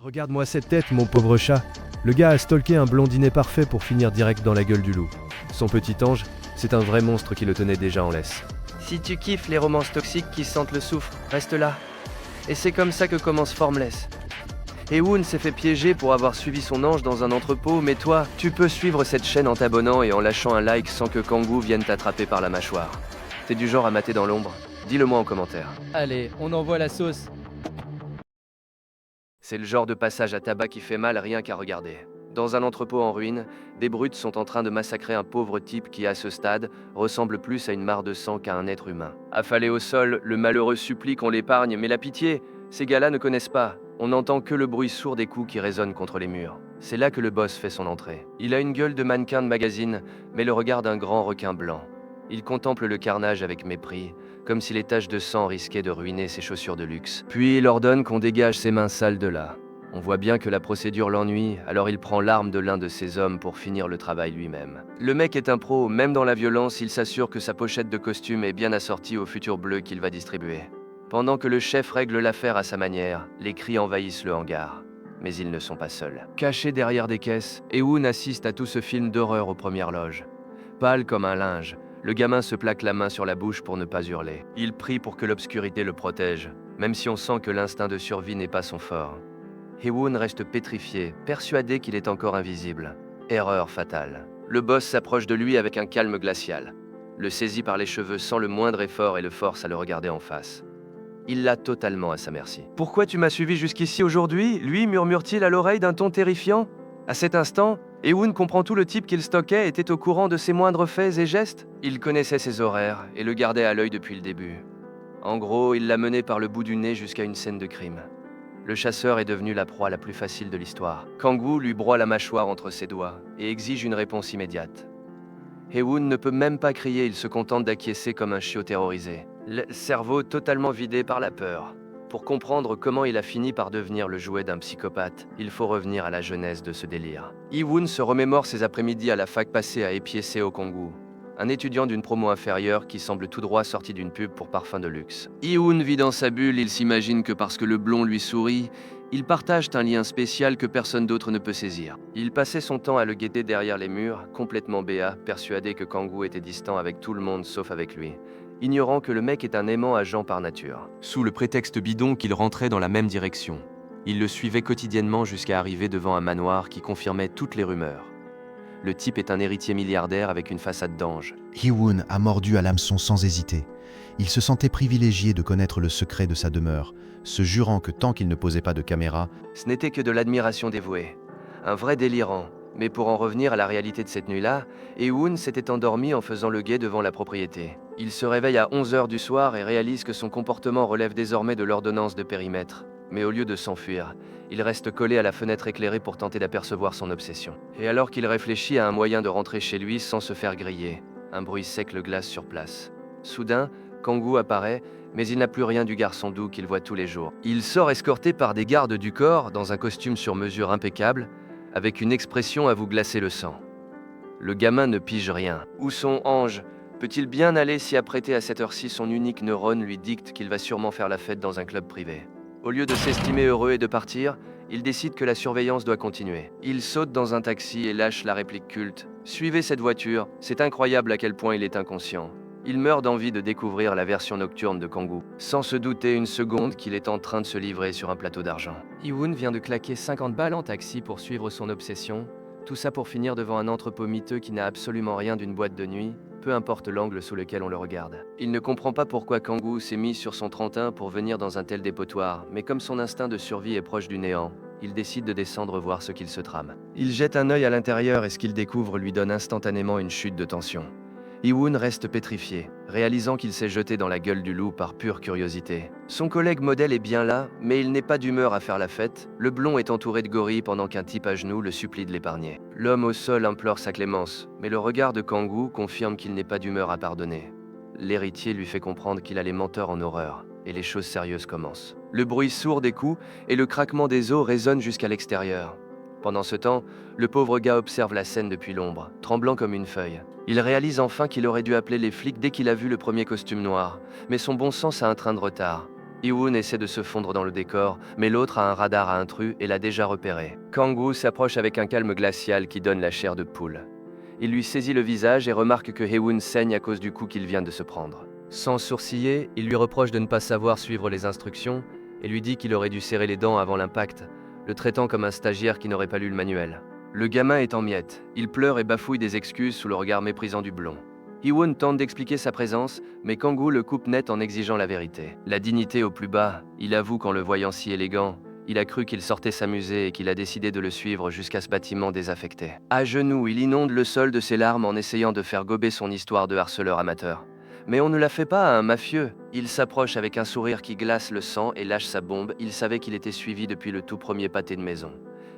Regarde-moi cette tête, mon pauvre chat. Le gars a stalké un blondinet parfait pour finir direct dans la gueule du loup. Son petit ange, c'est un vrai monstre qui le tenait déjà en laisse. Si tu kiffes les romances toxiques qui sentent le soufre, reste là. Et c'est comme ça que commence Formless. Ewoon s'est fait piéger pour avoir suivi son ange dans un entrepôt, mais toi, tu peux suivre cette chaîne en t'abonnant et en lâchant un like sans que Kangoo vienne t'attraper par la mâchoire. T'es du genre à mater dans l'ombre? Dis-le moi en commentaire. Allez, on envoie la sauce. C'est le genre de passage à tabac qui fait mal rien qu'à regarder. Dans un entrepôt en ruine, des brutes sont en train de massacrer un pauvre type qui, à ce stade, ressemble plus à une mare de sang qu'à un être humain. Affalé au sol, le malheureux supplie qu'on l'épargne, mais la pitié, ces gars-là ne connaissent pas. On n'entend que le bruit sourd des coups qui résonnent contre les murs. C'est là que le boss fait son entrée. Il a une gueule de mannequin de magazine, mais le regard d'un grand requin blanc. Il contemple le carnage avec mépris, comme si les taches de sang risquaient de ruiner ses chaussures de luxe. Puis il ordonne qu'on dégage ses mains sales de là. On voit bien que la procédure l'ennuie, alors il prend l'arme de l'un de ses hommes pour finir le travail lui-même. Le mec est un pro, même dans la violence, il s'assure que sa pochette de costume est bien assortie au futur bleu qu'il va distribuer. Pendant que le chef règle l'affaire à sa manière, les cris envahissent le hangar. Mais ils ne sont pas seuls. Caché derrière des caisses, Ewoon assiste à tout ce film d'horreur aux premières loges. Pâle comme un linge, le gamin se plaque la main sur la bouche pour ne pas hurler. Il prie pour que l'obscurité le protège, même si on sent que l'instinct de survie n'est pas son fort. Ewoon reste pétrifié, persuadé qu'il est encore invisible. Erreur fatale. Le boss s'approche de lui avec un calme glacial. Le saisit par les cheveux sans le moindre effort et le force à le regarder en face. Il l'a totalement à sa merci. « Pourquoi tu m'as suivi jusqu'ici aujourd'hui ?» lui murmure-t-il à l'oreille d'un ton terrifiant. À cet instant, Ewoon comprend tout le type qu'il stockait était au courant de ses moindres faits et gestes. Il connaissait ses horaires et le gardait à l'œil depuis le début. En gros, il l'a mené par le bout du nez jusqu'à une scène de crime. Le chasseur est devenu la proie la plus facile de l'histoire. Kangoo lui broie la mâchoire entre ses doigts et exige une réponse immédiate. Ewoon ne peut même pas crier, il se contente d'acquiescer comme un chiot terrorisé. Le cerveau totalement vidé par la peur. Pour comprendre comment il a fini par devenir le jouet d'un psychopathe, il faut revenir à la genèse de ce délire. Ewoon se remémore ses après-midi à la fac passée à épier Seo Kangoo, un étudiant d'une promo inférieure qui semble tout droit sorti d'une pub pour parfum de luxe. Ewoon vit dans sa bulle, il s'imagine que parce que le blond lui sourit, ils partagent un lien spécial que personne d'autre ne peut saisir. Il passait son temps à le guetter derrière les murs, complètement béat, persuadé que Kangoo était distant avec tout le monde sauf avec lui, ignorant que le mec est un aimant agent par nature. Sous le prétexte bidon qu'il rentrait dans la même direction, il le suivait quotidiennement jusqu'à arriver devant un manoir qui confirmait toutes les rumeurs. Le type est un héritier milliardaire avec une façade d'ange. Ewoon a mordu à l'hameçon sans hésiter. Il se sentait privilégié de connaître le secret de sa demeure, se jurant que tant qu'il ne posait pas de caméra, Ce n'était que de l'admiration dévouée. Un vrai délirant. Mais pour en revenir à la réalité de cette nuit-là, Ewoon s'était endormi en faisant le guet devant la propriété. Il se réveille à 11h du soir et réalise que son comportement relève désormais de l'ordonnance de périmètre. Mais au lieu de s'enfuir, il reste collé à la fenêtre éclairée pour tenter d'apercevoir son obsession. Et alors qu'il réfléchit à un moyen de rentrer chez lui sans se faire griller, un bruit sec le glace sur place. Soudain, Kangoo apparaît, mais il n'a plus rien du garçon doux qu'il voit tous les jours. Il sort escorté par des gardes du corps, dans un costume sur mesure impeccable, avec une expression à vous glacer le sang. Le gamin ne pige rien. Où son ange? Peut-il bien aller s'y apprêter à cette heure-ci? Son unique neurone lui dicte qu'il va sûrement faire la fête dans un club privé. Au lieu de s'estimer heureux et de partir, il décide que la surveillance doit continuer. Il saute dans un taxi et lâche la réplique culte. « Suivez cette voiture, c'est incroyable à quel point il est inconscient. » Il meurt d'envie de découvrir la version nocturne de Kangoo, sans se douter une seconde qu'il est en train de se livrer sur un plateau d'argent. Ewoon vient de claquer 50 balles en taxi pour suivre son obsession, tout ça pour finir devant un entrepôt miteux qui n'a absolument rien d'une boîte de nuit, peu importe l'angle sous lequel on le regarde. Il ne comprend pas pourquoi Kangoo s'est mis sur son 31 pour venir dans un tel dépotoir, mais comme son instinct de survie est proche du néant, il décide de descendre voir ce qu'il se trame. Il jette un œil à l'intérieur et ce qu'il découvre lui donne instantanément une chute de tension. Ewoon reste pétrifié, réalisant qu'il s'est jeté dans la gueule du loup par pure curiosité. Son collègue modèle est bien là, mais il n'est pas d'humeur à faire la fête. Le blond est entouré de gorilles pendant qu'un type à genoux le supplie de l'épargner. L'homme au sol implore sa clémence, mais le regard de Kangoo confirme qu'il n'est pas d'humeur à pardonner. L'héritier lui fait comprendre qu'il a les menteurs en horreur, et les choses sérieuses commencent. Le bruit sourd des coups et le craquement des os résonnent jusqu'à l'extérieur. Pendant ce temps, le pauvre gars observe la scène depuis l'ombre, tremblant comme une feuille. Il réalise enfin qu'il aurait dû appeler les flics dès qu'il a vu le premier costume noir, mais son bon sens a un train de retard. Iwoon essaie de se fondre dans le décor, mais l'autre a un radar à intrus et l'a déjà repéré. Kang-woo s'approche avec un calme glacial qui donne la chair de poule. Il lui saisit le visage et remarque que Hae-woon saigne à cause du coup qu'il vient de se prendre. Sans sourciller, il lui reproche de ne pas savoir suivre les instructions et lui dit qu'il aurait dû serrer les dents avant l'impact, le traitant comme un stagiaire qui n'aurait pas lu le manuel. Le gamin est en miettes. Il pleure et bafouille des excuses sous le regard méprisant du blond. Iwoon tente d'expliquer sa présence, mais Kang-woo le coupe net en exigeant la vérité. La dignité au plus bas, il avoue qu'en le voyant si élégant, il a cru qu'il sortait s'amuser et qu'il a décidé de le suivre jusqu'à ce bâtiment désaffecté. À genoux, il inonde le sol de ses larmes en essayant de faire gober son histoire de harceleur amateur. Mais on ne la fait pas à un mafieux. Il s'approche avec un sourire qui glace le sang et lâche sa bombe. Il savait qu'il était suivi depuis le tout premier pâté de maison.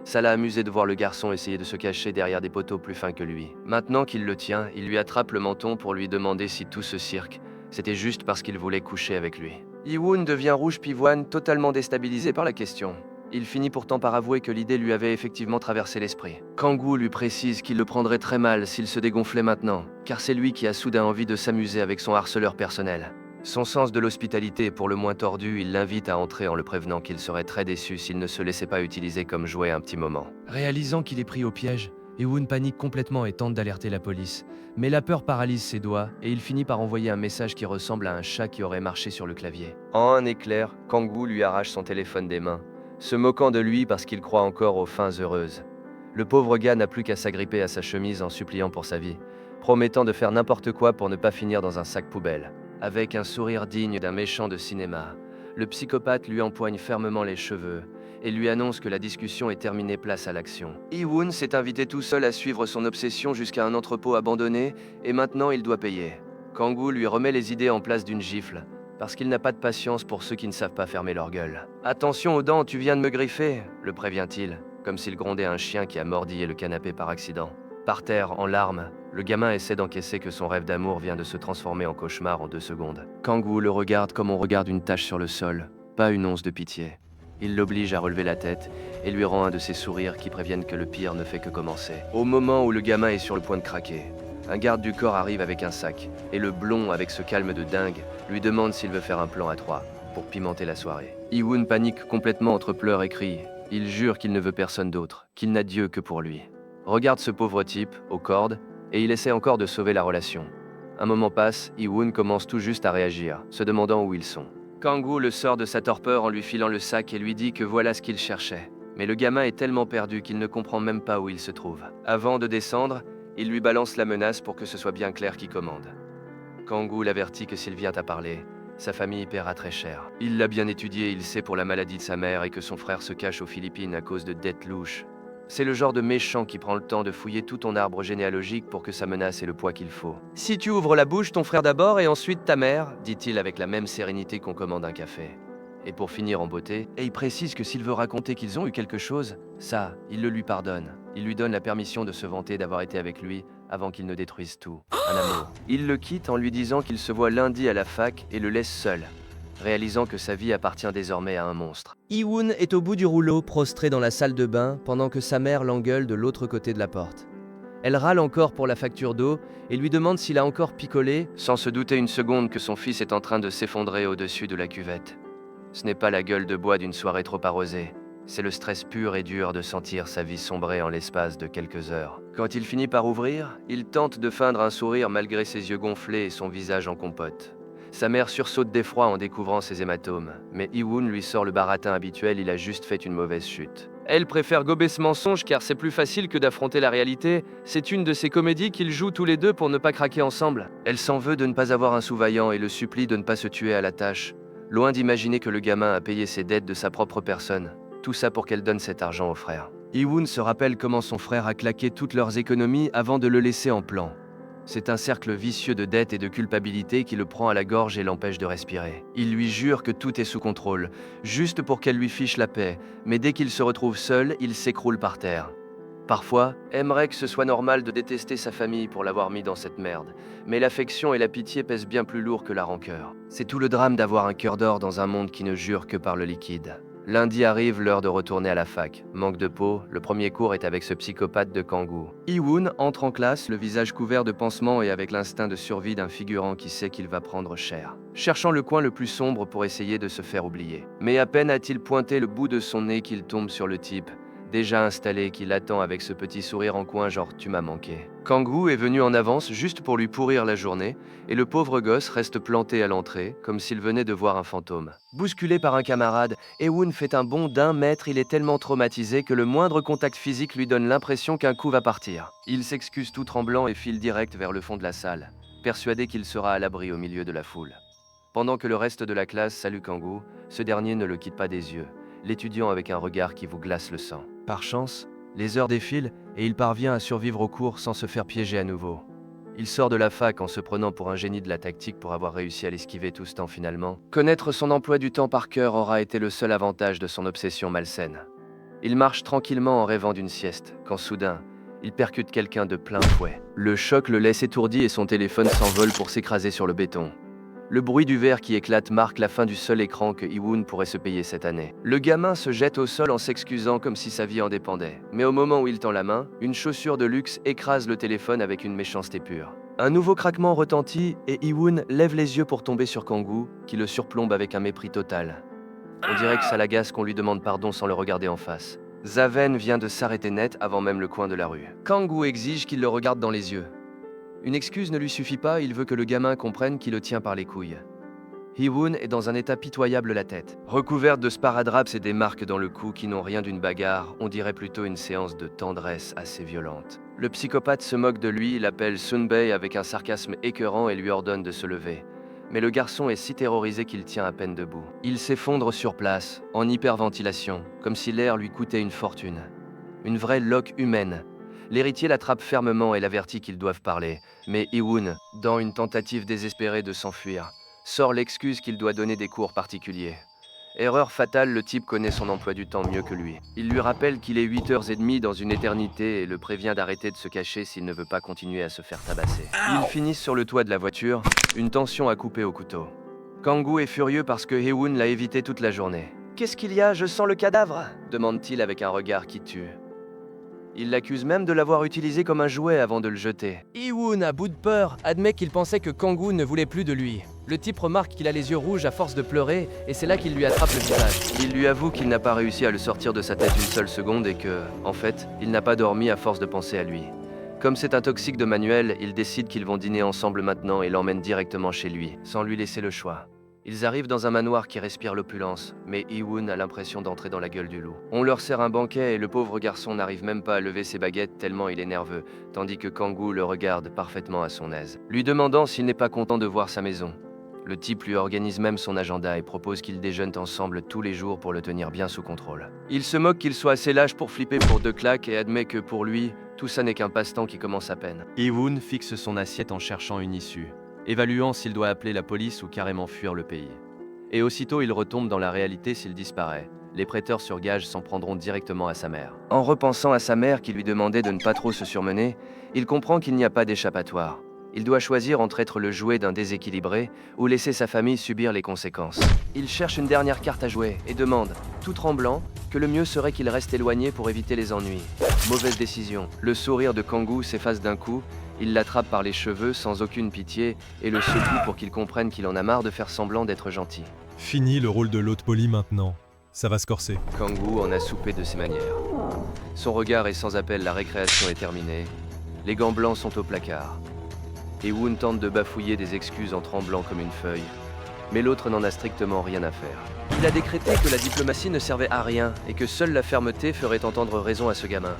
Ça l'a amusé de voir le garçon essayer de se cacher derrière des poteaux plus fins que lui. Maintenant qu'il le tient, il lui attrape le menton pour lui demander si tout ce cirque, c'était juste parce qu'il voulait coucher avec lui. Iwoon devient rouge pivoine, totalement déstabilisé par la question. Il finit pourtant par avouer que l'idée lui avait effectivement traversé l'esprit. Kang-woo lui précise qu'il le prendrait très mal s'il se dégonflait maintenant, car c'est lui qui a soudain envie de s'amuser avec son harceleur personnel. Son sens de l'hospitalité est pour le moins tordu, il l'invite à entrer en le prévenant qu'il serait très déçu s'il ne se laissait pas utiliser comme jouet un petit moment. Réalisant qu'il est pris au piège, Hae-woon panique complètement et tente d'alerter la police. Mais la peur paralyse ses doigts et il finit par envoyer un message qui ressemble à un chat qui aurait marché sur le clavier. En un éclair, Kang-woo lui arrache son téléphone des mains, se moquant de lui parce qu'il croit encore aux fins heureuses. Le pauvre gars n'a plus qu'à s'agripper à sa chemise en suppliant pour sa vie, promettant de faire n'importe quoi pour ne pas finir dans un sac poubelle. Avec un sourire digne d'un méchant de cinéma, le psychopathe lui empoigne fermement les cheveux et lui annonce que la discussion est terminée, place à l'action. Iwoon s'est invité tout seul à suivre son obsession jusqu'à un entrepôt abandonné et maintenant il doit payer. Kang-woo lui remet les idées en place d'une gifle, parce qu'il n'a pas de patience pour ceux qui ne savent pas fermer leur gueule. « Attention aux dents, tu viens de me griffer !» le prévient-il, comme s'il grondait un chien qui a mordillé le canapé par accident. Par terre, en larmes, le gamin essaie d'encaisser que son rêve d'amour vient de se transformer en cauchemar en 2 secondes. Kang-woo le regarde comme on regarde une tache sur le sol, pas une once de pitié. Il l'oblige à relever la tête et lui rend un de ces sourires qui préviennent que le pire ne fait que commencer. Au moment où le gamin est sur le point de craquer, un garde du corps arrive avec un sac, et le blond, avec ce calme de dingue, lui demande s'il veut faire un plan à 3 pour pimenter la soirée. Iwoon panique complètement entre pleurs et cris. Il jure qu'il ne veut personne d'autre, qu'il n'a Dieu que pour lui. Regarde ce pauvre type, aux cordes, et il essaie encore de sauver la relation. Un moment passe, Iwoon commence tout juste à réagir, se demandant où ils sont. Kang-woo le sort de sa torpeur en lui filant le sac et lui dit que voilà ce qu'il cherchait. Mais le gamin est tellement perdu qu'il ne comprend même pas où il se trouve. Avant de descendre, il lui balance la menace pour que ce soit bien clair qui commande. Kang-woo l'avertit que s'il vient à parler, sa famille paiera très cher. Il l'a bien étudié, il sait pour la maladie de sa mère et que son frère se cache aux Philippines à cause de dettes louches. C'est le genre de méchant qui prend le temps de fouiller tout ton arbre généalogique pour que sa menace ait le poids qu'il faut. « Si tu ouvres la bouche, ton frère d'abord et ensuite ta mère », dit-il avec la même sérénité qu'on commande un café. Et pour finir en beauté, il précise que s'il veut raconter qu'ils ont eu quelque chose, ça, il le lui pardonne. Il lui donne la permission de se vanter d'avoir été avec lui avant qu'il ne détruise tout. Un amour. Il le quitte en lui disant qu'il se voit lundi à la fac et le laisse seul, réalisant que sa vie appartient désormais à un monstre. Iwoon est au bout du rouleau, prostré dans la salle de bain, pendant que sa mère l'engueule de l'autre côté de la porte. Elle râle encore pour la facture d'eau et lui demande s'il a encore picolé, sans se douter une seconde que son fils est en train de s'effondrer au-dessus de la cuvette. Ce n'est pas la gueule de bois d'une soirée trop arrosée, c'est le stress pur et dur de sentir sa vie sombrer en l'espace de quelques heures. Quand il finit par ouvrir, il tente de feindre un sourire malgré ses yeux gonflés et son visage en compote. Sa mère sursaute d'effroi en découvrant ses hématomes, mais Iwoon lui sort le baratin habituel, il a juste fait une mauvaise chute. Elle préfère gober ce mensonge car c'est plus facile que d'affronter la réalité. C'est une de ces comédies qu'ils jouent tous les deux pour ne pas craquer ensemble. Elle s'en veut de ne pas avoir un sous-vaillant et le supplie de ne pas se tuer à la tâche. Loin d'imaginer que le gamin a payé ses dettes de sa propre personne. Tout ça pour qu'elle donne cet argent au frère. Iwoon se rappelle comment son frère a claqué toutes leurs économies avant de le laisser en plan. C'est un cercle vicieux de dettes et de culpabilité qui le prend à la gorge et l'empêche de respirer. Il lui jure que tout est sous contrôle, juste pour qu'elle lui fiche la paix, mais dès qu'il se retrouve seul, il s'écroule par terre. Parfois, aimerait que ce soit normal de détester sa famille pour l'avoir mis dans cette merde, mais l'affection et la pitié pèsent bien plus lourd que la rancœur. C'est tout le drame d'avoir un cœur d'or dans un monde qui ne jure que par le liquide. Lundi arrive l'heure de retourner à la fac. Manque de peau, le premier cours est avec ce psychopathe de Kang-woo. Hee-woon entre en classe, le visage couvert de pansements et avec l'instinct de survie d'un figurant qui sait qu'il va prendre cher. Cherchant le coin le plus sombre pour essayer de se faire oublier. Mais à peine a-t-il pointé le bout de son nez qu'il tombe sur le type, déjà installé, qui l'attend avec ce petit sourire en coin genre « tu m'as manqué ». Kang-woo est venu en avance juste pour lui pourrir la journée, et le pauvre gosse reste planté à l'entrée, comme s'il venait de voir un fantôme. Bousculé par un camarade, Hee-woon fait un bond d'1 mètre, il est tellement traumatisé que le moindre contact physique lui donne l'impression qu'un coup va partir. Il s'excuse tout tremblant et file direct vers le fond de la salle, persuadé qu'il sera à l'abri au milieu de la foule. Pendant que le reste de la classe salue Kang-woo, ce dernier ne le quitte pas des yeux, l'étudiant avec un regard qui vous glace le sang. Par chance, les heures défilent et il parvient à survivre au cours sans se faire piéger à nouveau. Il sort de la fac en se prenant pour un génie de la tactique pour avoir réussi à l'esquiver tout ce temps finalement. Connaître son emploi du temps par cœur aura été le seul avantage de son obsession malsaine. Il marche tranquillement en rêvant d'une sieste, quand soudain, il percute quelqu'un de plein fouet. Le choc le laisse étourdi et son téléphone s'envole pour s'écraser sur le béton. Le bruit du verre qui éclate marque la fin du seul écran que Hee-woon pourrait se payer cette année. Le gamin se jette au sol en s'excusant comme si sa vie en dépendait. Mais au moment où il tend la main, une chaussure de luxe écrase le téléphone avec une méchanceté pure. Un nouveau craquement retentit et Hee-woon lève les yeux pour tomber sur Kang-woo, qui le surplombe avec un mépris total. On dirait que ça l'agace qu'on lui demande pardon sans le regarder en face. Zaven vient de s'arrêter net avant même le coin de la rue. Kang-woo exige qu'il le regarde dans les yeux. Une excuse ne lui suffit pas, il veut que le gamin comprenne qu'il le tient par les couilles. Hee-woon est dans un état pitoyable la tête. Recouverte de sparadraps et des marques dans le cou qui n'ont rien d'une bagarre, on dirait plutôt une séance de tendresse assez violente. Le psychopathe se moque de lui, l'appelle Sunbae avec un sarcasme écœurant et lui ordonne de se lever. Mais le garçon est si terrorisé qu'il tient à peine debout. Il s'effondre sur place, en hyperventilation, comme si l'air lui coûtait une fortune. Une vraie loque humaine. L'héritier l'attrape fermement et l'avertit qu'ils doivent parler. Mais Hee-woon, dans une tentative désespérée de s'enfuir, sort l'excuse qu'il doit donner des cours particuliers. Erreur fatale, le type connaît son emploi du temps mieux que lui. Il lui rappelle qu'il est 8h30 dans une éternité et le prévient d'arrêter de se cacher s'il ne veut pas continuer à se faire tabasser. Ils finissent sur le toit de la voiture, une tension à couper au couteau. Kang-woo est furieux parce que Hee-woon l'a évité toute la journée. « Qu'est-ce qu'il y a? Je sens le cadavre » demande-t-il avec un regard qui tue. Il l'accuse même de l'avoir utilisé comme un jouet avant de le jeter. Hee-woon, à bout de peur, admet qu'il pensait que Kang-woo ne voulait plus de lui. Le type remarque qu'il a les yeux rouges à force de pleurer et c'est là qu'il lui attrape le visage. Il lui avoue qu'il n'a pas réussi à le sortir de sa tête une seule seconde et que, en fait, il n'a pas dormi à force de penser à lui. Comme c'est un toxique de Manuel, ils décident qu'ils vont dîner ensemble maintenant et l'emmènent directement chez lui, sans lui laisser le choix. Ils arrivent dans un manoir qui respire l'opulence, mais Hee-woon a l'impression d'entrer dans la gueule du loup. On leur sert un banquet et le pauvre garçon n'arrive même pas à lever ses baguettes tellement il est nerveux, tandis que Kang-woo le regarde parfaitement à son aise, lui demandant s'il n'est pas content de voir sa maison. Le type lui organise même son agenda et propose qu'ils déjeunent ensemble tous les jours pour le tenir bien sous contrôle. Il se moque qu'il soit assez lâche pour flipper pour 2 claques et admet que pour lui, tout ça n'est qu'un passe-temps qui commence à peine. Hee-woon fixe son assiette en cherchant une issue, évaluant s'il doit appeler la police ou carrément fuir le pays. Et aussitôt il retombe dans la réalité s'il disparaît. Les prêteurs sur gage s'en prendront directement à sa mère. En repensant à sa mère qui lui demandait de ne pas trop se surmener, il comprend qu'il n'y a pas d'échappatoire. Il doit choisir entre être le jouet d'un déséquilibré ou laisser sa famille subir les conséquences. Il cherche une dernière carte à jouer et demande, tout tremblant, que le mieux serait qu'il reste éloigné pour éviter les ennuis. Mauvaise décision. Le sourire de Kang-woo s'efface d'un coup, il l'attrape par les cheveux sans aucune pitié et le secoue pour qu'il comprenne qu'il en a marre de faire semblant d'être gentil. Fini le rôle de l'hôte poli maintenant. Ça va se corser. Kang-woo en a soupé de ses manières. Son regard est sans appel, la récréation est terminée. Les gants blancs sont au placard. Hee-woon tente de bafouiller des excuses en tremblant comme une feuille, mais l'autre n'en a strictement rien à faire. Il a décrété que la diplomatie ne servait à rien et que seule la fermeté ferait entendre raison à ce gamin.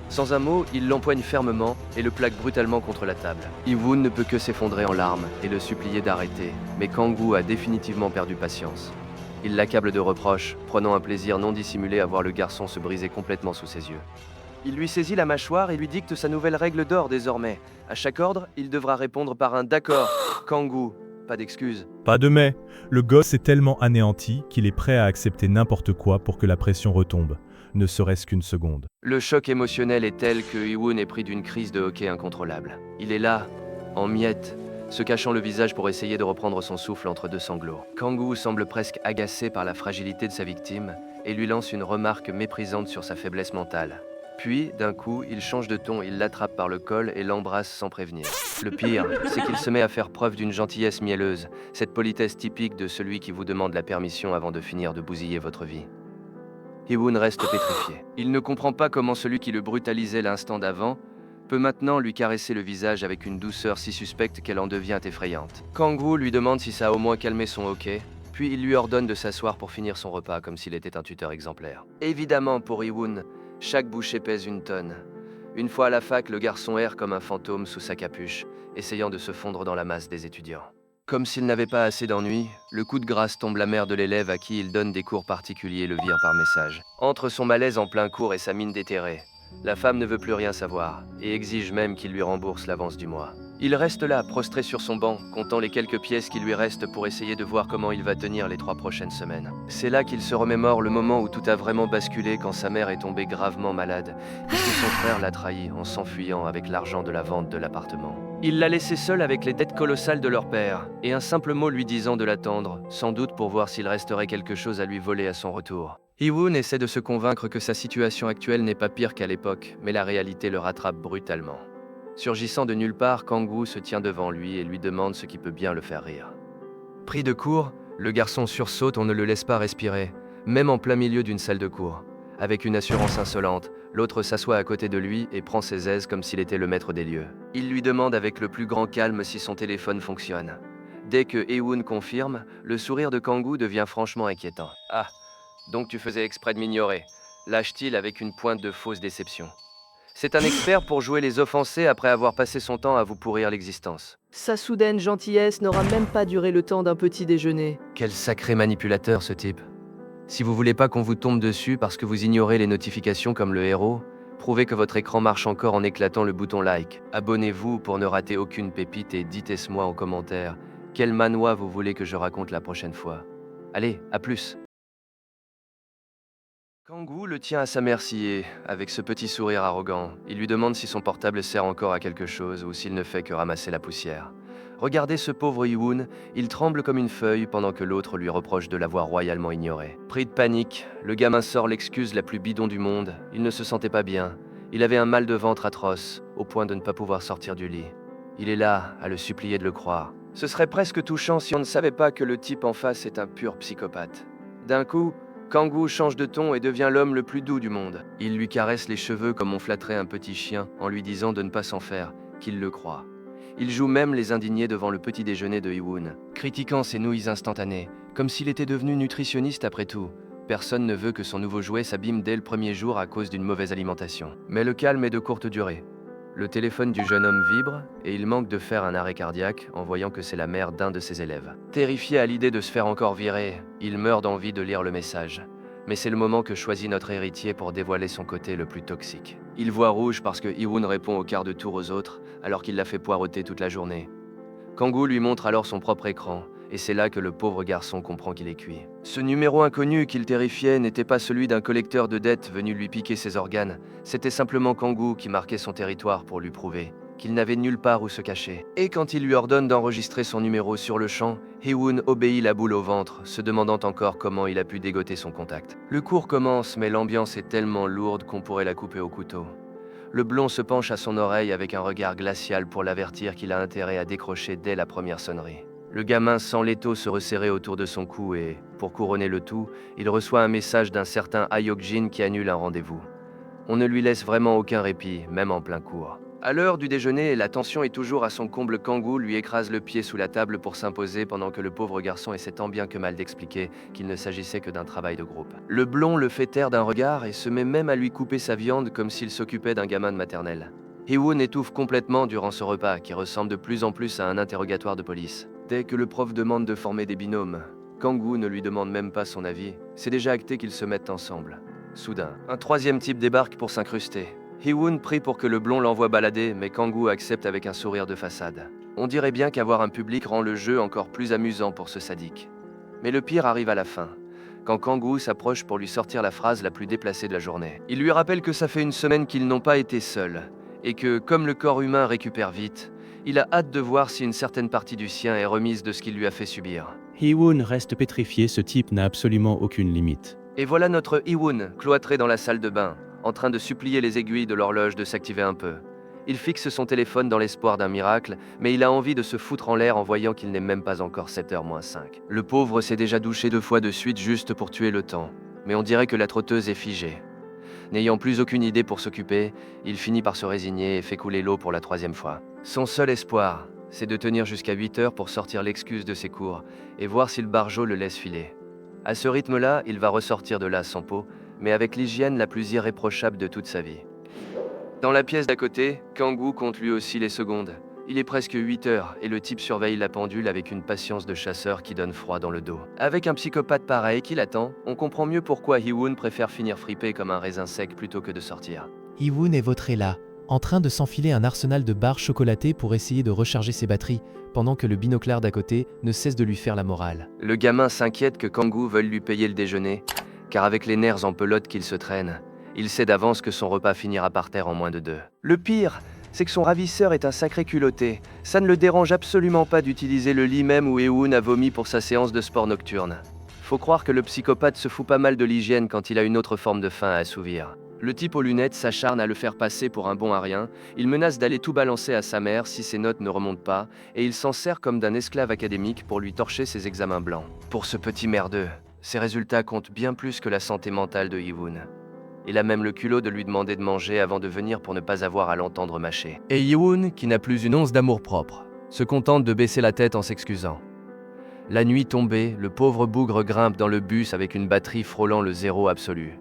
Sans un mot, il l'empoigne fermement et le plaque brutalement contre la table. Hee-woon ne peut que s'effondrer en larmes et le supplier d'arrêter, mais Kang-woo a définitivement perdu patience. Il l'accable de reproches, prenant un plaisir non dissimulé à voir le garçon se briser complètement sous ses yeux. Il lui saisit la mâchoire et lui dicte sa nouvelle règle d'or désormais. À chaque ordre, il devra répondre par un « d'accord ». Kang-woo, pas d'excuses. Pas de mais. Le gosse est tellement anéanti qu'il est prêt à accepter n'importe quoi pour que la pression retombe, ne serait-ce qu'une seconde. Le choc émotionnel est tel que Hee-woon est pris d'une crise de hockey incontrôlable. Il est là, en miettes, se cachant le visage pour essayer de reprendre son souffle entre deux sanglots. Kang-woo semble presque agacé par la fragilité de sa victime et lui lance une remarque méprisante sur sa faiblesse mentale. Puis, d'un coup, il change de ton, il l'attrape par le col et l'embrasse sans prévenir. Le pire, c'est qu'il se met à faire preuve d'une gentillesse mielleuse, cette politesse typique de celui qui vous demande la permission avant de finir de bousiller votre vie. Hee-woon reste pétrifié. Il ne comprend pas comment celui qui le brutalisait l'instant d'avant peut maintenant lui caresser le visage avec une douceur si suspecte qu'elle en devient effrayante. Kang-woo lui demande si ça a au moins calmé son hoquet, puis il lui ordonne de s'asseoir pour finir son repas comme s'il était un tuteur exemplaire. Évidemment, pour Hee-woon, chaque bouchée pèse une tonne. Une fois à la fac, le garçon erre comme un fantôme sous sa capuche, essayant de se fondre dans la masse des étudiants. Comme s'il n'avait pas assez d'ennui, le coup de grâce tombe la mère de l'élève à qui il donne des cours particuliers le vire par message. Entre son malaise en plein cours et sa mine déterrée, la femme ne veut plus rien savoir et exige même qu'il lui rembourse l'avance du mois. Il reste là, prostré sur son banc, comptant les quelques pièces qui lui restent pour essayer de voir comment il va tenir les 3 prochaines semaines. C'est là qu'il se remémore le moment où tout a vraiment basculé quand sa mère est tombée gravement malade et que son frère l'a trahi en s'enfuyant avec l'argent de la vente de l'appartement. Il l'a laissé seul avec les dettes colossales de leur père et un simple mot lui disant de l'attendre, sans doute pour voir s'il resterait quelque chose à lui voler à son retour. Hee-woon essaie de se convaincre que sa situation actuelle n'est pas pire qu'à l'époque, mais la réalité le rattrape brutalement. Surgissant de nulle part, Kang-woo se tient devant lui et lui demande ce qui peut bien le faire rire. Pris de court, le garçon sursaute, on ne le laisse pas respirer, même en plein milieu d'une salle de cours. Avec une assurance insolente, l'autre s'assoit à côté de lui et prend ses aises comme s'il était le maître des lieux. Il lui demande avec le plus grand calme si son téléphone fonctionne. Dès que Hee-woon confirme, le sourire de Kang-woo devient franchement inquiétant. « Ah, donc tu faisais exprès de m'ignorer », lâche-t-il avec une pointe de fausse déception. C'est un expert pour jouer les offensés après avoir passé son temps à vous pourrir l'existence. Sa soudaine gentillesse n'aura même pas duré le temps d'un petit déjeuner. Quel sacré manipulateur ce type. Si vous voulez pas qu'on vous tombe dessus parce que vous ignorez les notifications comme le héros, prouvez que votre écran marche encore en éclatant le bouton like. Abonnez-vous pour ne rater aucune pépite et dites-moi en commentaire quel manhwa vous voulez que je raconte la prochaine fois. Allez, à plus. Kang-woo le tient à sa merci et, avec ce petit sourire arrogant, il lui demande si son portable sert encore à quelque chose ou s'il ne fait que ramasser la poussière. Regardez ce pauvre Hee-woon, il tremble comme une feuille pendant que l'autre lui reproche de l'avoir royalement ignoré. Pris de panique, le gamin sort l'excuse la plus bidon du monde, il ne se sentait pas bien, il avait un mal de ventre atroce, au point de ne pas pouvoir sortir du lit. Il est là, à le supplier de le croire. Ce serait presque touchant si on ne savait pas que le type en face est un pur psychopathe. D'un coup, Kang-woo change de ton et devient l'homme le plus doux du monde. Il lui caresse les cheveux comme on flatterait un petit chien en lui disant de ne pas s'en faire, qu'il le croit. Il joue même les indignés devant le petit déjeuner de Hee-woon, critiquant ses nouilles instantanées, comme s'il était devenu nutritionniste après tout. Personne ne veut que son nouveau jouet s'abîme dès le premier jour à cause d'une mauvaise alimentation. Mais le calme est de courte durée. Le téléphone du jeune homme vibre et il manque de faire un arrêt cardiaque en voyant que c'est la mère d'un de ses élèves. Terrifié à l'idée de se faire encore virer, il meurt d'envie de lire le message. Mais c'est le moment que choisit notre héritier pour dévoiler son côté le plus toxique. Il voit rouge parce que Hee-woon répond au quart de tour aux autres alors qu'il l'a fait poireauter toute la journée. Kang-woo lui montre alors son propre écran et c'est là que le pauvre garçon comprend qu'il est cuit. Ce numéro inconnu qu'il terrifiait n'était pas celui d'un collecteur de dettes venu lui piquer ses organes, c'était simplement Kang-woo qui marquait son territoire pour lui prouver qu'il n'avait nulle part où se cacher. Et quand il lui ordonne d'enregistrer son numéro sur le champ, Hee-woon obéit la boule au ventre, se demandant encore comment il a pu dégoter son contact. Le cours commence, mais l'ambiance est tellement lourde qu'on pourrait la couper au couteau. Le blond se penche à son oreille avec un regard glacial pour l'avertir qu'il a intérêt à décrocher dès la première sonnerie. Le gamin sent l'étau se resserrer autour de son cou et, pour couronner le tout, il reçoit un message d'un certain Hyuk-jin qui annule un rendez-vous. On ne lui laisse vraiment aucun répit, même en plein cours. À l'heure du déjeuner, la tension est toujours à son comble. Kang-woo lui écrase le pied sous la table pour s'imposer pendant que le pauvre garçon essaie tant bien que mal d'expliquer qu'il ne s'agissait que d'un travail de groupe. Le blond le fait taire d'un regard et se met même à lui couper sa viande comme s'il s'occupait d'un gamin de maternelle. Hee-woon étouffe complètement durant ce repas qui ressemble de plus en plus à un interrogatoire de police. Dès que le prof demande de former des binômes, Kang-woo ne lui demande même pas son avis, c'est déjà acté qu'ils se mettent ensemble. Soudain, un troisième type débarque pour s'incruster. Hee-woon prie pour que le blond l'envoie balader, mais Kang-woo accepte avec un sourire de façade. On dirait bien qu'avoir un public rend le jeu encore plus amusant pour ce sadique. Mais le pire arrive à la fin, quand Kang-woo s'approche pour lui sortir la phrase la plus déplacée de la journée. Il lui rappelle que ça fait une semaine qu'ils n'ont pas été seuls, et que, comme le corps humain récupère vite, Il a hâte de voir si une certaine partie du sien est remise de ce qu'il lui a fait subir. Hee-Woon reste pétrifié, ce type n'a absolument aucune limite. Et voilà notre Hee-Woon, cloîtré dans la salle de bain, en train de supplier les aiguilles de l'horloge de s'activer un peu. Il fixe son téléphone dans l'espoir d'un miracle, mais il a envie de se foutre en l'air en voyant qu'il n'est même pas encore 7h moins 5. Le pauvre s'est déjà douché 2 fois de suite juste pour tuer le temps, mais on dirait que la trotteuse est figée. N'ayant plus aucune idée pour s'occuper, il finit par se résigner et fait couler l'eau pour la 3e fois. Son seul espoir, c'est de tenir jusqu'à 8h pour sortir l'excuse de ses cours et voir si le barjot le laisse filer. À ce rythme-là, il va ressortir de là sans peau, mais avec l'hygiène la plus irréprochable de toute sa vie. Dans la pièce d'à côté, Kang-woo compte lui aussi les secondes. Il est presque 8h et le type surveille la pendule avec une patience de chasseur qui donne froid dans le dos. Avec un psychopathe pareil qui l'attend, on comprend mieux pourquoi Hee-Woon préfère finir fripé comme un raisin sec plutôt que de sortir. Hee-Woon est vautré là, en train de s'enfiler un arsenal de barres chocolatées pour essayer de recharger ses batteries, pendant que le binoclard d'à côté ne cesse de lui faire la morale. Le gamin s'inquiète que Kang-woo veuille lui payer le déjeuner, car avec les nerfs en pelote qu'il se traîne, il sait d'avance que son repas finira par terre en moins de 2. Le pire, c'est que son ravisseur est un sacré culotté. Ça ne le dérange absolument pas d'utiliser le lit même où Hee-Woon a vomi pour sa séance de sport nocturne. Faut croire que le psychopathe se fout pas mal de l'hygiène quand il a une autre forme de faim à assouvir. Le type aux lunettes s'acharne à le faire passer pour un bon à rien, il menace d'aller tout balancer à sa mère si ses notes ne remontent pas, et il s'en sert comme d'un esclave académique pour lui torcher ses examens blancs. Pour ce petit merdeux, ses résultats comptent bien plus que la santé mentale de Hee-Woon. Il a même le culot de lui demander de manger avant de venir pour ne pas avoir à l'entendre mâcher. Et Hee-Woon, qui n'a plus une once d'amour-propre, se contente de baisser la tête en s'excusant. La nuit tombée, le pauvre bougre grimpe dans le bus avec une batterie frôlant le zéro absolu.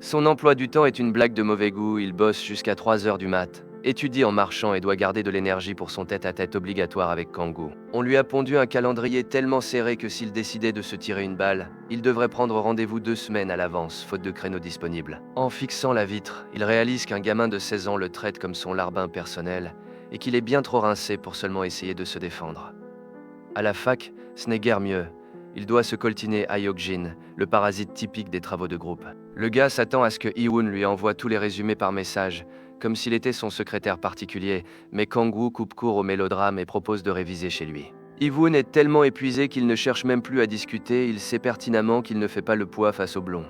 Son emploi du temps est une blague de mauvais goût, il bosse jusqu'à 3h du mat', étudie en marchant et doit garder de l'énergie pour son tête-à-tête obligatoire avec Kang-woo. On lui a pondu un calendrier tellement serré que s'il décidait de se tirer une balle, il devrait prendre rendez-vous 2 semaines à l'avance, faute de créneaux disponibles. En fixant la vitre, il réalise qu'un gamin de 16 ans le traite comme son larbin personnel et qu'il est bien trop rincé pour seulement essayer de se défendre. À la fac, ce n'est guère mieux. Il doit se coltiner Hyuk-jin, le parasite typique des travaux de groupe. Le gars s'attend à ce que Hee-Woon lui envoie tous les résumés par message, comme s'il était son secrétaire particulier, mais Kang-woo coupe court au mélodrame et propose de réviser chez lui. Hee-Woon est tellement épuisé qu'il ne cherche même plus à discuter, il sait pertinemment qu'il ne fait pas le poids face au blond.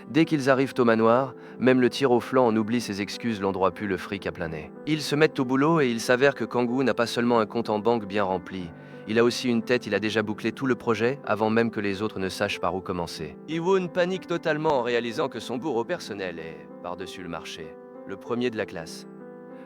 Dès qu'ils arrivent au manoir, même le tir au flanc en oublie ses excuses, l'endroit pue le fric à plein nez. Ils se mettent au boulot et il s'avère que Kang-woo n'a pas seulement un compte en banque bien rempli, il a aussi une tête, il a déjà bouclé tout le projet avant même que les autres ne sachent par où commencer. Hee-Woon panique totalement en réalisant que son bourreau personnel est, par-dessus le marché, le premier de la classe.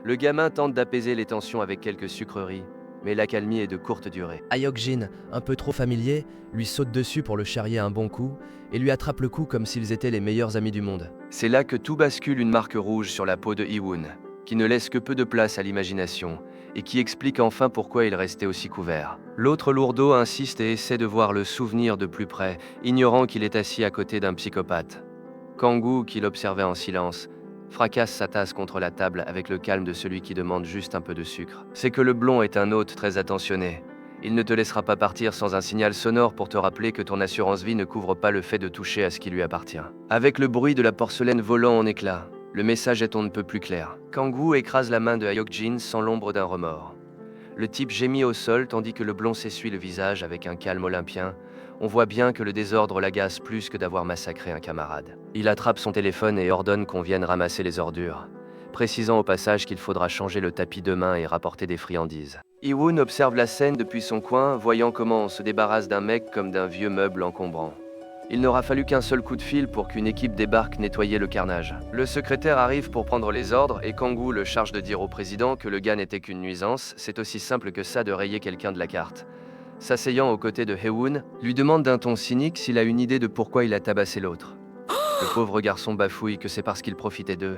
Le gamin tente d'apaiser les tensions avec quelques sucreries, mais l'accalmie est de courte durée. Hyuk-jin, un peu trop familier, lui saute dessus pour le charrier un bon coup, et lui attrape le cou comme s'ils étaient les meilleurs amis du monde. C'est là que tout bascule, une marque rouge sur la peau de Hee-Woon, qui ne laisse que peu de place à l'imagination, et qui explique enfin pourquoi il restait aussi couvert. L'autre lourdeau insiste et essaie de voir le souvenir de plus près, ignorant qu'il est assis à côté d'un psychopathe. Kang-woo, qui l'observait en silence, fracasse sa tasse contre la table avec le calme de celui qui demande juste un peu de sucre. C'est que le blond est un hôte très attentionné. Il ne te laissera pas partir sans un signal sonore pour te rappeler que ton assurance vie ne couvre pas le fait de toucher à ce qui lui appartient. Avec le bruit de la porcelaine volant en éclats, le message est on ne peut plus clair. Kang-woo écrase la main de Hyuk-jin sans l'ombre d'un remords. Le type gémit au sol tandis que le blond s'essuie le visage avec un calme olympien. On voit bien que le désordre l'agace plus que d'avoir massacré un camarade. Il attrape son téléphone et ordonne qu'on vienne ramasser les ordures, précisant au passage qu'il faudra changer le tapis demain et rapporter des friandises. Hee-Woon observe la scène depuis son coin, voyant comment on se débarrasse d'un mec comme d'un vieux meuble encombrant. Il n'aura fallu qu'un seul coup de fil pour qu'une équipe débarque nettoyer le carnage. Le secrétaire arrive pour prendre les ordres et Kang-woo le charge de dire au président que le gars n'était qu'une nuisance, c'est aussi simple que ça de rayer quelqu'un de la carte. S'asseyant aux côtés de Hee-Woon, lui demande d'un ton cynique s'il a une idée de pourquoi il a tabassé l'autre. Le pauvre garçon bafouille que c'est parce qu'il profitait d'eux,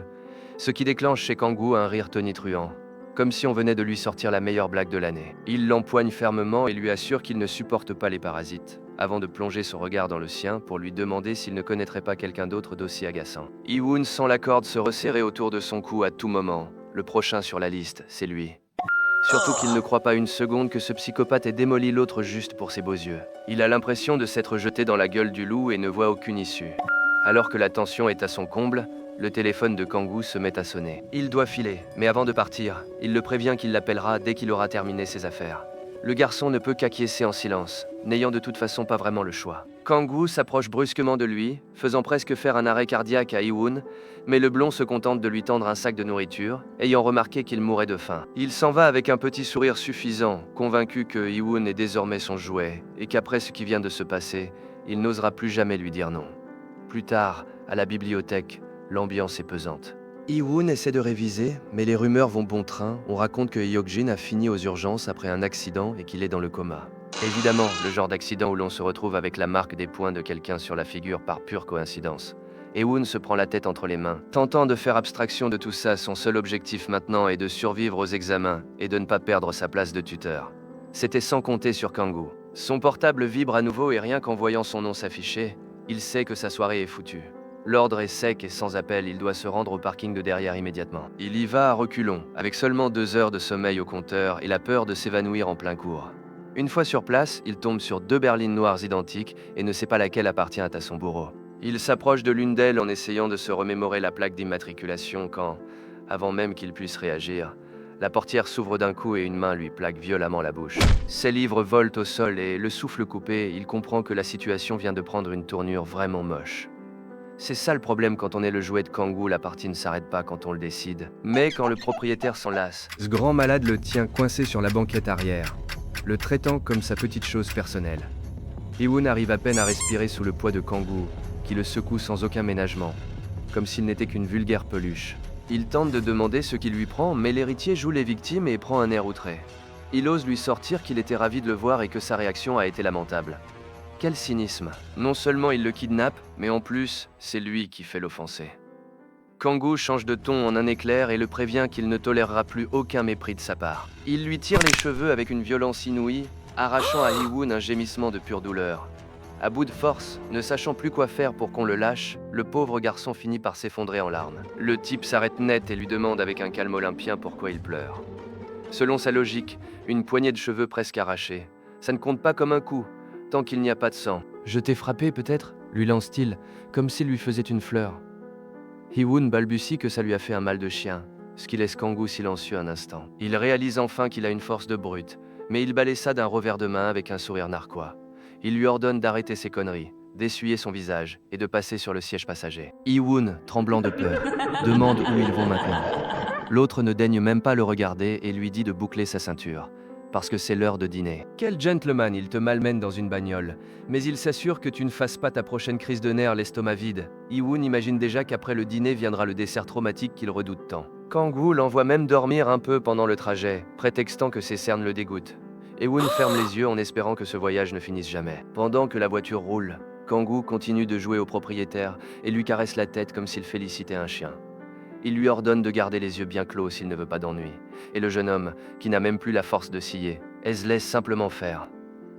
ce qui déclenche chez Kang-woo un rire tonitruant, comme si on venait de lui sortir la meilleure blague de l'année. Il l'empoigne fermement et lui assure qu'il ne supporte pas les parasites, avant de plonger son regard dans le sien pour lui demander s'il ne connaîtrait pas quelqu'un d'autre d'aussi agaçant. Hee-Woon sent la corde se resserrer autour de son cou à tout moment. Le prochain sur la liste, c'est lui. Surtout qu'il ne croit pas une seconde que ce psychopathe ait démoli l'autre juste pour ses beaux yeux. Il a l'impression de s'être jeté dans la gueule du loup et ne voit aucune issue. Alors que la tension est à son comble, Le téléphone de Kangoo se met à sonner. Il doit filer, mais avant de partir, il le prévient qu'il l'appellera dès qu'il aura terminé ses affaires. Le garçon ne peut qu'acquiescer en silence, n'ayant de toute façon pas vraiment le choix. Kangoo s'approche brusquement de lui, faisant presque faire un arrêt cardiaque à Iwoon, mais le blond se contente de lui tendre un sac de nourriture, ayant remarqué qu'il mourait de faim. Il s'en va avec un petit sourire suffisant, convaincu que Iwoon est désormais son jouet, et qu'après ce qui vient de se passer, il n'osera plus jamais lui dire non. Plus tard, à la bibliothèque, l'ambiance est pesante. Iwoon essaie de réviser, mais les rumeurs vont bon train. On raconte que Hyokjin a fini aux urgences après un accident et qu'il est dans le coma. Évidemment, le genre d'accident où l'on se retrouve avec la marque des poings de quelqu'un sur la figure par pure coïncidence. Iwoon se prend la tête entre les mains. Tentant de faire abstraction de tout ça, son seul objectif maintenant est de survivre aux examens et de ne pas perdre sa place de tuteur. C'était sans compter sur Kangoo. Son portable vibre à nouveau et rien qu'en voyant son nom s'afficher, il sait que sa soirée est foutue. L'ordre est sec et sans appel, il doit se rendre au parking de derrière immédiatement. Il y va à reculons, avec seulement 2 heures de sommeil au compteur et la peur de s'évanouir en plein cours. Une fois sur place, il tombe sur 2 berlines noires identiques et ne sait pas laquelle appartient à son bourreau. Il s'approche de l'une d'elles en essayant de se remémorer la plaque d'immatriculation quand, avant même qu'il puisse réagir, la portière s'ouvre d'un coup et une main lui plaque violemment la bouche. Ses livres volent au sol et, le souffle coupé, il comprend que la situation vient de prendre une tournure vraiment moche. C'est ça le problème quand on est le jouet de Kangoo, la partie ne s'arrête pas quand on le décide. Mais quand le propriétaire s'en lasse, ce grand malade le tient coincé sur la banquette arrière, le traitant comme sa petite chose personnelle. Iwoon arrive à peine à respirer sous le poids de Kangoo, qui le secoue sans aucun ménagement, comme s'il n'était qu'une vulgaire peluche. Il tente de demander ce qui lui prend, mais l'héritier joue les victimes et prend un air outré. Il ose lui sortir qu'il était ravi de le voir et que sa réaction a été lamentable. Quel cynisme. Non seulement il le kidnappe, mais en plus, c'est lui qui fait l'offenser. Kangoo change de ton en un éclair et le prévient qu'il ne tolérera plus aucun mépris de sa part. Il lui tire les cheveux avec une violence inouïe, arrachant à Iwoon un gémissement de pure douleur. À bout de force, ne sachant plus quoi faire pour qu'on le lâche, le pauvre garçon finit par s'effondrer en larmes. Le type s'arrête net et lui demande avec un calme olympien pourquoi il pleure. Selon sa logique, une poignée de cheveux presque arrachés, ça ne compte pas comme un coup, tant qu'il n'y a pas de sang. « Je t'ai frappé, peut-être » lui lance-t-il, comme s'il lui faisait une fleur. Iwoon balbutie que ça lui a fait un mal de chien, ce qui laisse Kangoo silencieux un instant. Il réalise enfin qu'il a une force de brute, mais il balaie ça d'un revers de main avec un sourire narquois. Il lui ordonne d'arrêter ses conneries, d'essuyer son visage et de passer sur le siège passager. Iwoon, tremblant de peur, demande où ils vont maintenant. L'autre ne daigne même pas le regarder et lui dit de boucler sa ceinture, parce que c'est l'heure de dîner. Quel gentleman, il te malmène dans une bagnole, mais il s'assure que tu ne fasses pas ta prochaine crise de nerfs l'estomac vide. Iwoon imagine déjà qu'après le dîner viendra le dessert traumatique qu'il redoute tant. Kangoo l'envoie même dormir un peu pendant le trajet, prétextant que ses cernes le dégoûtent. Iwoon ferme les yeux en espérant que ce voyage ne finisse jamais. Pendant que la voiture roule, Kangoo continue de jouer au propriétaire et lui caresse la tête comme s'il félicitait un chien. Il lui ordonne de garder les yeux bien clos s'il ne veut pas d'ennui. Et le jeune homme, qui n'a même plus la force de scier, se laisse simplement faire.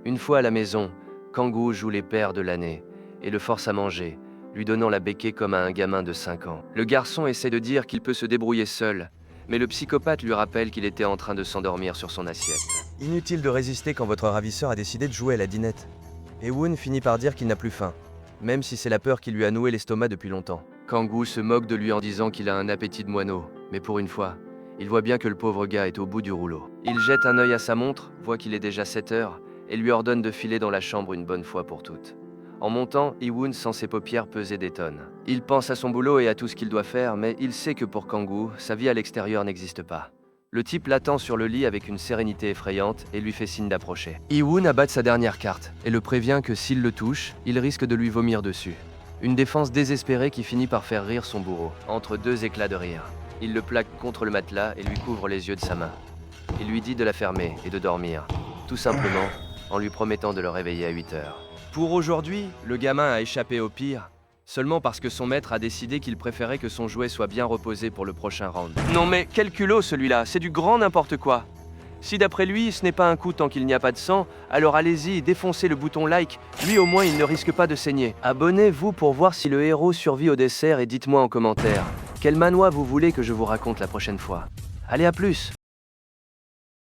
Une fois à la maison, Kangoo joue les pères de l'année et le force à manger, lui donnant la béquée comme à un gamin de 5 ans. Le garçon essaie de dire qu'il peut se débrouiller seul, mais le psychopathe lui rappelle qu'il était en train de s'endormir sur son assiette. Inutile de résister quand votre ravisseur a décidé de jouer à la dinette. Iwoon finit par dire qu'il n'a plus faim, même si c'est la peur qui lui a noué l'estomac depuis longtemps. Kangoo se moque de lui en disant qu'il a un appétit de moineau, mais pour une fois, il voit bien que le pauvre gars est au bout du rouleau. Il jette un œil à sa montre, voit qu'il est déjà 7 heures, et lui ordonne de filer dans la chambre une bonne fois pour toutes. En montant, Iwoon sent ses paupières peser des tonnes. Il pense à son boulot et à tout ce qu'il doit faire, mais il sait que pour Kangoo, sa vie à l'extérieur n'existe pas. Le type l'attend sur le lit avec une sérénité effrayante et lui fait signe d'approcher. Iwoon abatte sa dernière carte et le prévient que s'il le touche, il risque de lui vomir dessus. Une défense désespérée qui finit par faire rire son bourreau, entre 2 éclats de rire. Il le plaque contre le matelas et lui couvre les yeux de sa main. Il lui dit de la fermer et de dormir, tout simplement en lui promettant de le réveiller à 8 heures. Pour aujourd'hui, le gamin a échappé au pire, seulement parce que son maître a décidé qu'il préférait que son jouet soit bien reposé pour le prochain round. Non mais quel culot celui-là, c'est du grand n'importe quoi. Si d'après lui, ce n'est pas un coup tant qu'il n'y a pas de sang, alors allez-y, défoncez le bouton like, lui au moins il ne risque pas de saigner. Abonnez-vous pour voir si le héros survit au dessert et dites-moi en commentaire, quel manoir vous voulez que je vous raconte la prochaine fois. Allez, à plus!